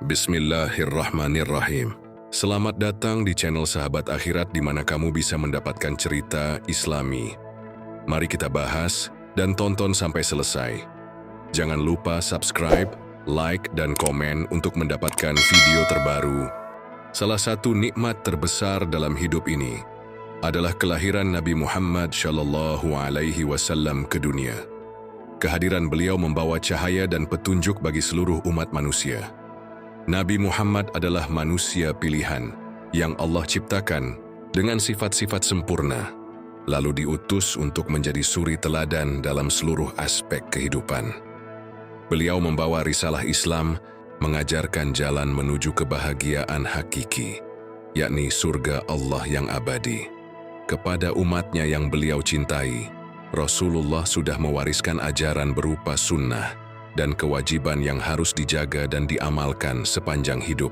Bismillahirrahmanirrahim. Selamat datang di channel Sahabat Akhirat di mana kamu bisa mendapatkan cerita Islami. Mari kita bahas dan tonton sampai selesai. Jangan lupa subscribe, like, dan komen untuk mendapatkan video terbaru. Salah satu nikmat terbesar dalam hidup ini adalah kelahiran Nabi Muhammad SAW ke dunia. Kehadiran beliau membawa cahaya dan petunjuk bagi seluruh umat manusia. Nabi Muhammad adalah manusia pilihan yang Allah ciptakan dengan sifat-sifat sempurna, lalu diutus untuk menjadi suri teladan dalam seluruh aspek kehidupan. Beliau membawa risalah Islam, mengajarkan jalan menuju kebahagiaan hakiki, yakni surga Allah yang abadi. Kepada umatnya yang beliau cintai, Rasulullah sudah mewariskan ajaran berupa sunnah dan kewajiban yang harus dijaga dan diamalkan sepanjang hidup.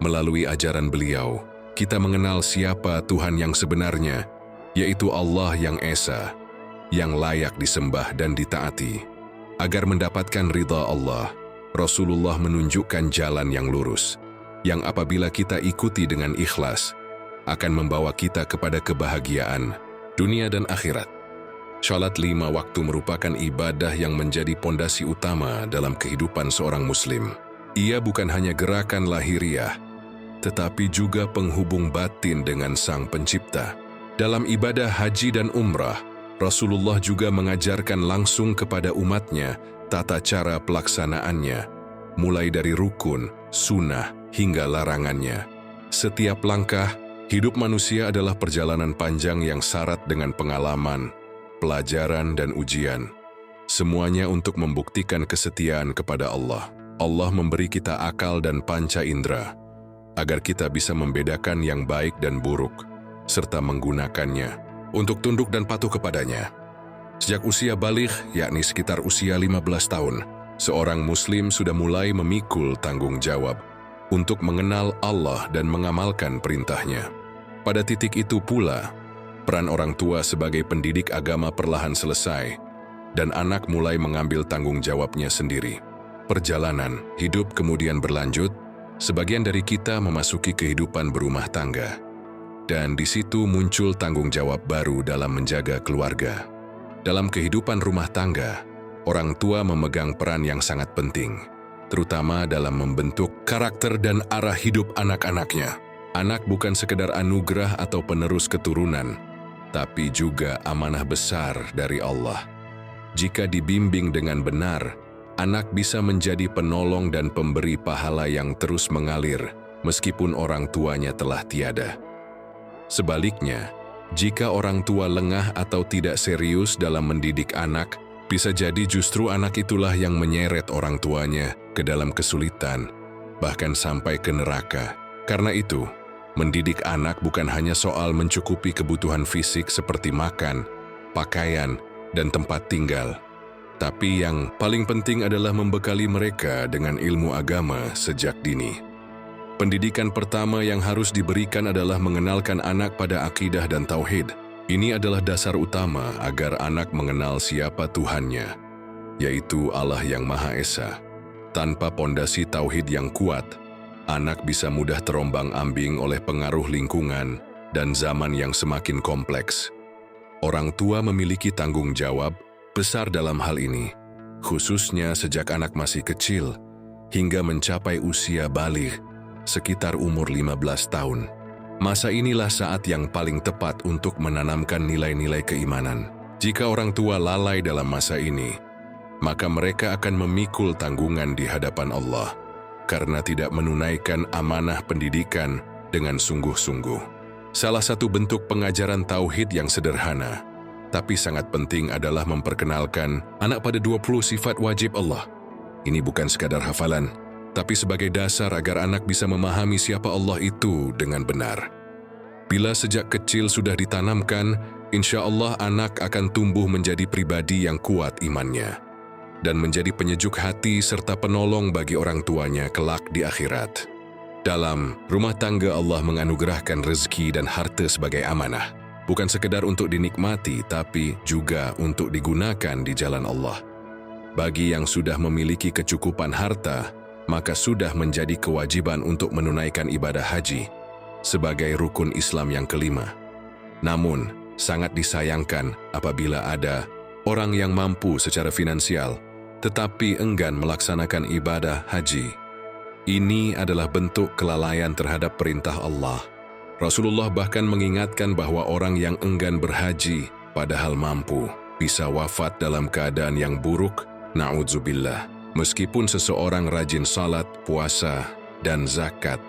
Melalui ajaran beliau, kita mengenal siapa Tuhan yang sebenarnya, yaitu Allah yang Esa, yang layak disembah dan ditaati. Agar mendapatkan ridha Allah, Rasulullah menunjukkan jalan yang lurus, yang apabila kita ikuti dengan ikhlas, akan membawa kita kepada kebahagiaan, dunia dan akhirat. Salat 5 waktu merupakan ibadah yang menjadi pondasi utama dalam kehidupan seorang muslim. Ia bukan hanya gerakan lahiriah, tetapi juga penghubung batin dengan Sang Pencipta. Dalam ibadah haji dan umrah, Rasulullah juga mengajarkan langsung kepada umatnya tata cara pelaksanaannya, mulai dari rukun, sunnah, hingga larangannya. Setiap langkah, hidup manusia adalah perjalanan panjang yang syarat dengan pengalaman, pelajaran dan ujian, semuanya untuk membuktikan kesetiaan kepada Allah. Allah memberi kita akal dan panca indera, agar kita bisa membedakan yang baik dan buruk, serta menggunakannya untuk tunduk dan patuh kepadanya. Sejak usia baligh, yakni sekitar usia 15 tahun, seorang muslim sudah mulai memikul tanggung jawab untuk mengenal Allah dan mengamalkan perintahnya. Pada titik itu pula, peran orang tua sebagai pendidik agama perlahan selesai, dan anak mulai mengambil tanggung jawabnya sendiri. Perjalanan hidup kemudian berlanjut, sebagian dari kita memasuki kehidupan berumah tangga. Dan di situ muncul tanggung jawab baru dalam menjaga keluarga. Dalam kehidupan rumah tangga, orang tua memegang peran yang sangat penting, terutama dalam membentuk karakter dan arah hidup anak-anaknya. Anak bukan sekedar anugerah atau penerus keturunan, tapi juga amanah besar dari Allah. Jika dibimbing dengan benar, anak bisa menjadi penolong dan pemberi pahala yang terus mengalir, meskipun orang tuanya telah tiada. Sebaliknya, jika orang tua lengah atau tidak serius dalam mendidik anak, bisa jadi justru anak itulah yang menyeret orang tuanya ke dalam kesulitan, bahkan sampai ke neraka. Karena itu, mendidik anak bukan hanya soal mencukupi kebutuhan fisik seperti makan, pakaian, dan tempat tinggal, tapi yang paling penting adalah membekali mereka dengan ilmu agama sejak dini. Pendidikan pertama yang harus diberikan adalah mengenalkan anak pada akidah dan tauhid. Ini adalah dasar utama agar anak mengenal siapa Tuhannya, yaitu Allah yang Maha Esa. Tanpa pondasi tauhid yang kuat, anak bisa mudah terombang-ambing oleh pengaruh lingkungan dan zaman yang semakin kompleks. Orang tua memiliki tanggung jawab besar dalam hal ini, khususnya sejak anak masih kecil hingga mencapai usia baligh, sekitar umur 15 tahun. Masa inilah saat yang paling tepat untuk menanamkan nilai-nilai keimanan. Jika orang tua lalai dalam masa ini, maka mereka akan memikul tanggungan di hadapan Allah, karena tidak menunaikan amanah pendidikan dengan sungguh-sungguh. Salah satu bentuk pengajaran tauhid yang sederhana, tapi sangat penting adalah memperkenalkan anak pada 20 sifat wajib Allah. Ini bukan sekadar hafalan, tapi sebagai dasar agar anak bisa memahami siapa Allah itu dengan benar. Bila sejak kecil sudah ditanamkan, insya Allah anak akan tumbuh menjadi pribadi yang kuat imannya, dan menjadi penyejuk hati serta penolong bagi orang tuanya kelak di akhirat. Dalam rumah tangga, Allah menganugerahkan rezeki dan harta sebagai amanah, bukan sekedar untuk dinikmati, tapi juga untuk digunakan di jalan Allah. Bagi yang sudah memiliki kecukupan harta, maka sudah menjadi kewajiban untuk menunaikan ibadah haji sebagai rukun Islam yang kelima. Namun, sangat disayangkan apabila ada orang yang mampu secara finansial tetapi enggan melaksanakan ibadah haji. Ini adalah bentuk kelalaian terhadap perintah Allah. Rasulullah bahkan mengingatkan bahwa orang yang enggan berhaji padahal mampu bisa wafat dalam keadaan yang buruk, na'udzubillah. Meskipun seseorang rajin salat, puasa, dan zakat,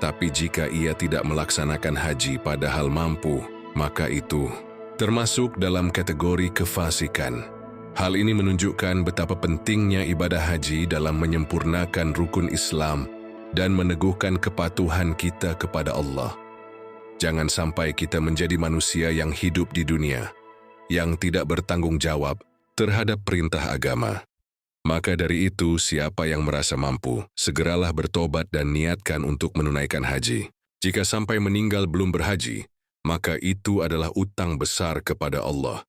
tapi jika ia tidak melaksanakan haji padahal mampu, maka itu termasuk dalam kategori kefasikan. Hal ini menunjukkan betapa pentingnya ibadah haji dalam menyempurnakan rukun Islam dan meneguhkan kepatuhan kita kepada Allah. Jangan sampai kita menjadi manusia yang hidup di dunia, yang tidak bertanggung jawab terhadap perintah agama. Maka dari itu, siapa yang merasa mampu, segeralah bertobat dan niatkan untuk menunaikan haji. Jika sampai meninggal belum berhaji, maka itu adalah utang besar kepada Allah.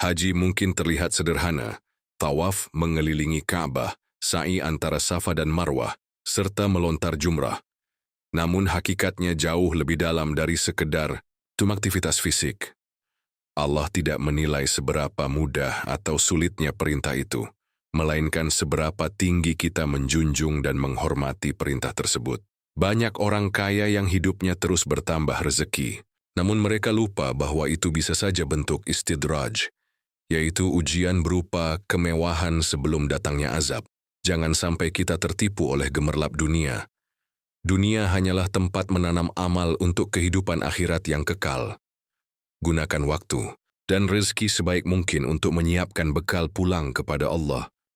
Haji mungkin terlihat sederhana, tawaf mengelilingi Ka'bah, sa'i antara Safa dan Marwah, serta melontar jumrah. Namun hakikatnya jauh lebih dalam dari sekedar aktivitas fisik. Allah tidak menilai seberapa mudah atau sulitnya perintah itu, melainkan seberapa tinggi kita menjunjung dan menghormati perintah tersebut. Banyak orang kaya yang hidupnya terus bertambah rezeki, namun mereka lupa bahwa itu bisa saja bentuk istidraj, yaitu ujian berupa kemewahan sebelum datangnya azab. Jangan sampai kita tertipu oleh gemerlap dunia. Dunia hanyalah tempat menanam amal untuk kehidupan akhirat yang kekal. Gunakan waktu dan rezeki sebaik mungkin untuk menyiapkan bekal pulang kepada Allah.